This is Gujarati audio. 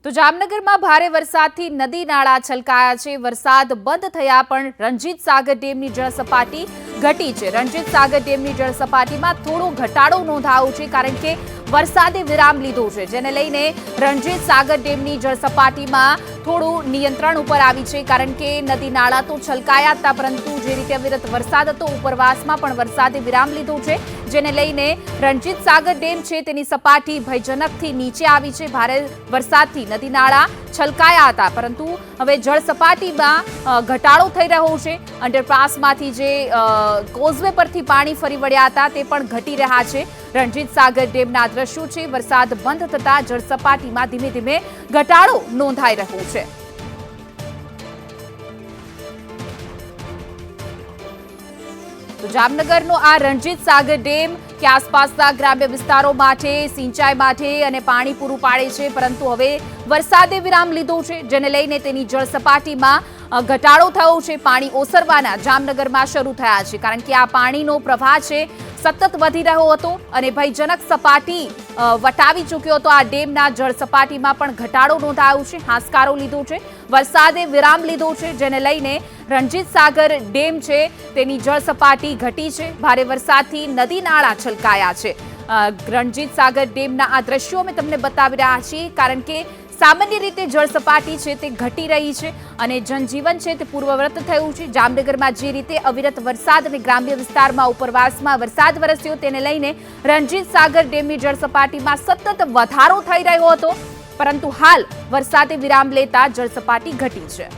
તો જામનગરમાં ભારે વરસાદથી નદી નાળા છલકાયા છે। વરસાદ બંધ થયા પણ રણજીત સાગર ડેમની જળસપાટી ઘટી છે। રણજીત સાગર ડેમની જળસપાટીમાં થોડો ઘટાડો નોંધાયો છે કારણ કે વરસાદે વિરામ લીધો છે, જેને લઈને રણજીત સાગર ડેમની જળસપાટીમાં થોડું નિયંત્રણ ઉપર આવી છે કારણ કે નદી નાળા તો છલકાયા હતા, પરંતુ જે રીતે અવિરત વરસાદ હતો ઉપરવાસમાં પણ વરસાદે વિરામ લીધો છે, જેને લઈને રણજીત સાગર ડેમ છે તેની સપાટી ભયજનકથી નીચે આવી છે। ભારે વરસાદથી નદી નાળા છલકાયા હતા, પરંતુ હવે જળ સપાટીમાં ઘટાડો થઈ રહ્યો છે। અંડરપાસમાંથી જે કોઝવે પરથી પાણી ફરી વળ્યા હતા તે પણ ઘટી રહ્યા છે। રણજીત સાગર ડેમના દ્રશ્યો છે। વરસાદ બંધ થતા જળ સપાટીમાં ધીમે ધીમે ઘટાડો નોંધાઈ રહ્યો છે। તો જામનગરનો આ રણજીત સાગર ડેમ કે આસપાસના ગ્રામ્ય વિસ્તારો માટે સિંચાઈ માટે અને પાણી પૂરું પાડે છે, પરંતુ હવે વરસાદે વિરામ લીધો છે, જેને લઈને તેની જળ સપાટીમાં ઘટાડો થયો છે। પાણી ઓસરવાના જામનગરમાં શરૂ થયા છે કારણ કે આ પાણીનો પ્રવાહ છે સતત વધી રહ્યો હતો અને ભયજનક સપાટી વટાવી ચૂક્યો હતો। આ ડેમના જળ સપાટીમાં પણ ઘટાડો નોંધાયો છે, હાશકારો લીધો છે, વરસાદે વિરામ લીધો છે, જેને લઈને રણજીત સાગર ડેમ છે તેની જળ સપાટી ઘટી છે। ભારે વરસાદથી નદી નાળા છલકાયા છે। રણજીત સાગર ડેમના આ દ્રશ્યો અમે તમને બતાવી રહ્યા છીએ કારણ કે સામાન્ય રીતે જળ સપાટી છે તે ઘટી રહી છે અને જનજીવન છે તે પૂર્વવત થયું છે। જામનગરમાં જે રીતે અવિરત વરસાદ અને ગ્રામ્ય વિસ્તારમાં ઉપરવાસમાં વરસાદ વરસ્યો તેને લઈને રણજીત સાગર ડેમની જળ સપાટીમાં સતત વધારો થઈ રહ્યો હતો, પરંતુ હાલ વરસાદે વિરામ લેતા જળ સપાટી ઘટી છે।